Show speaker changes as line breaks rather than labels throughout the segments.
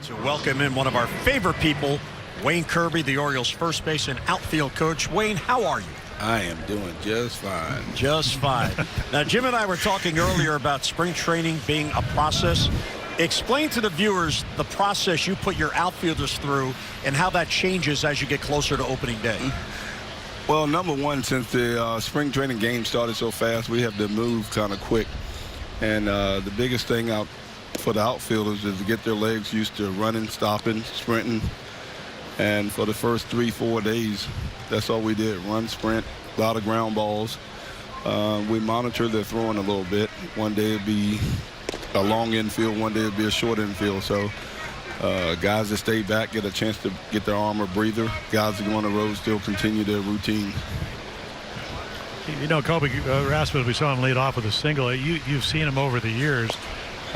To welcome in one of our favorite people, Wayne Kirby, the Orioles first base and outfield coach. Wayne, how are you?
I am doing just fine.
Just fine. Now, Jim and I were talking earlier about spring training being a process. Explain to the viewers the process you put your outfielders through and how that changes as you get closer to opening day.
Well, number one, since the spring training game started so fast, we have to move kind of quick. And the biggest thing out for the outfielders is to get their legs used to running, stopping, sprinting. And for the first 3-4 days, that's all we did, run, sprint, a lot of ground balls. We monitor their throwing a little bit. One day it'd be a long infield, one day it'd be a short infield. So guys that stay back get a chance to get their arm or breather. Guys that go on the road still continue their routine.
You know, Kobe Rasmus, we saw him lead off with a single. You've seen him over the years.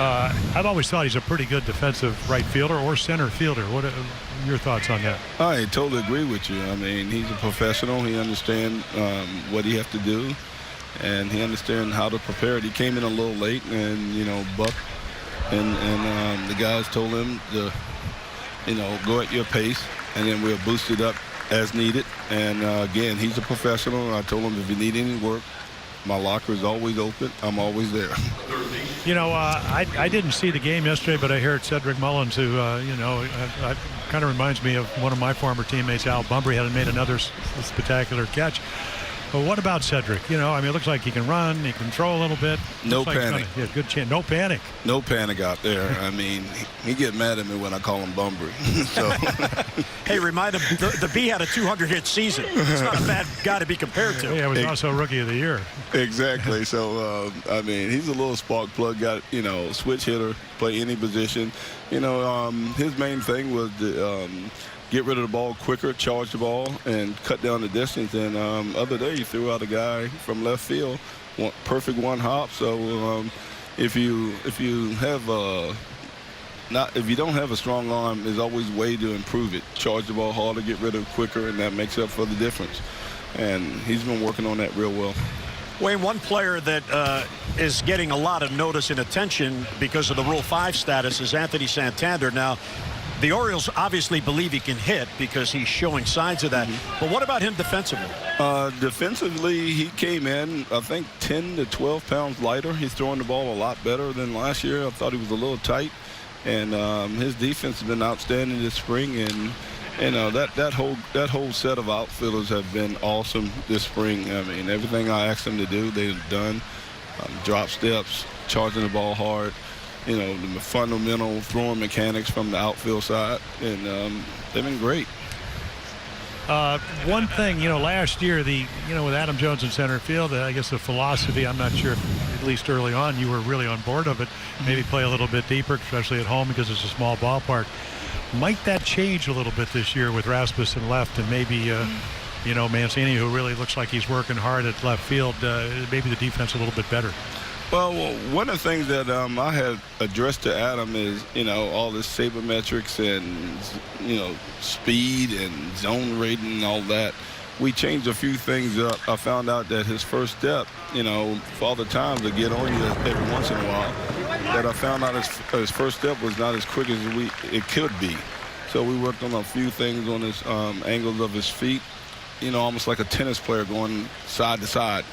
I've always thought he's a pretty good defensive right fielder or center fielder. What are your thoughts on that?
I totally agree with you. I mean, he's a professional. He understands what he has to do, and he understands how to prepare it. He came in a little late, and, you know, Buck and the guys told him to, you know, go at your pace, and then we'll boost it up as needed. And, again, he's a professional. I told him if you need any work, my locker is always open. I'm always there.
You know, I didn't see the game yesterday, but I heard Cedric Mullins, who, you know, kind of reminds me of one of my former teammates, Al Bumbry, had made another spectacular catch. But what about Cedric? You know, I mean, it looks like he can run, he can throw a little bit.
No panic.
Yeah, good chance. No panic.
No panic out there. I mean, he get mad at me when I call him Bumbry. So.
Hey, remind him, the B had a 200-hit season. It's not a bad guy to be compared to.
Yeah, he was also Rookie of the Year.
Exactly. So, I mean, he's a little spark plug, got, you know, switch hitter, play any position. You know, his main thing was to get rid of the ball quicker, charge the ball, and cut down the distance. And other day, he threw out a guy from left field, perfect one hop. So if you have if you don't have a strong arm, there's always a way to improve it. Charge the ball harder, get rid of it quicker, and that makes up for the difference. And he's been working on that real well.
Wayne, one player that is getting a lot of notice and attention because of the Rule 5 status is Anthony Santander. Now, the Orioles obviously believe he can hit because he's showing signs of that. But what about him defensively?
Defensively, he came in, I think, 10 to 12 pounds lighter. He's throwing the ball a lot better than last year. I thought he was a little tight. And his defense has been outstanding this spring. And, you know, that whole set of outfielders have been awesome this spring. I mean, everything I asked them to do, they've done. Drop steps, charging the ball hard. You know, the fundamental throwing mechanics from the outfield side, and they've been great.
One thing, you know, last year, with Adam Jones in center field, I guess the philosophy, I'm not sure if, at least early on, you were really on board of it. Maybe play a little bit deeper, especially at home because it's a small ballpark. Might that change a little bit this year with Rasmussen left and maybe, you know, Mancini, who really looks like he's working hard at left field, maybe the defense a little bit better?
Well, one of the things that I had addressed to Adam is, you know, all this sabermetrics and, you know, speed and zone rating and all that. We changed a few things up. I found out that his first step, you know, Father Time to get on you every once in a while, that I found out his first step was not as quick as it could be. So we worked on a few things on his angles of his feet, you know, almost like a tennis player going side to side.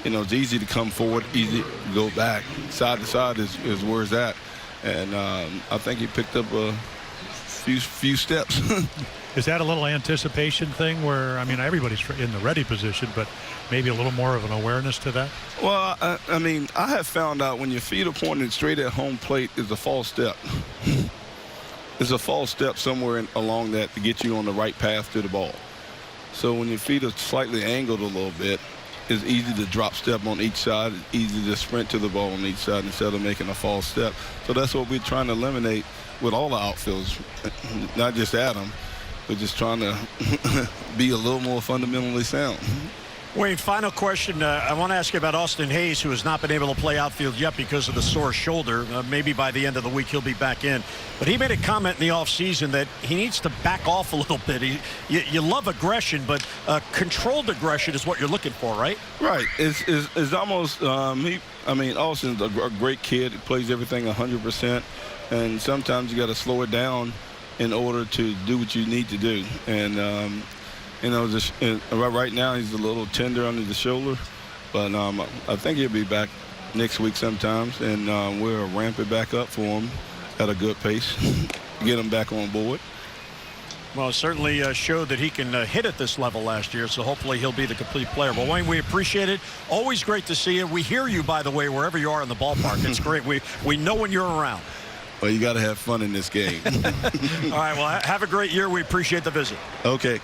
You know, it's easy to come forward, easy to go back. Side to side is where it's at. And I think he picked up a few steps.
Is that a little anticipation thing where, I mean, everybody's in the ready position, but maybe a little more of an awareness to that?
Well, I mean, I have found out when your feet are pointed straight at home plate is a false step. There's a false step somewhere along that to get you on the right path to the ball. So when your feet are slightly angled a little bit, it's easy to drop step on each side. It's easy to sprint to the ball on each side instead of making a false step. So that's what we're trying to eliminate with all the outfielders, not just Adam. We're just trying to be a little more fundamentally sound.
Wayne, final question. I want to ask you about Austin Hayes, who has not been able to play outfield yet because of the sore shoulder. Maybe by the end of the week he'll be back in. But he made a comment in the offseason that he needs to back off a little bit. You love aggression, but controlled aggression is what you're looking for, right?
Right. It's almost Austin's a great kid. He plays everything 100%, and sometimes you got to slow it down in order to do what you need to do. And right now he's a little tender under the shoulder, but I think he'll be back next week sometimes, and we'll ramp it back up for him at a good pace, get him back on board.
Well, it certainly showed that he can hit at this level last year, so hopefully he'll be the complete player. Well, Wayne, we appreciate it. Always great to see you. We hear you, by the way, wherever you are in the ballpark. It's great. We know when you're around.
Well, you got to have fun in this game.
All right, well, have a great year. We appreciate the visit.
Okay.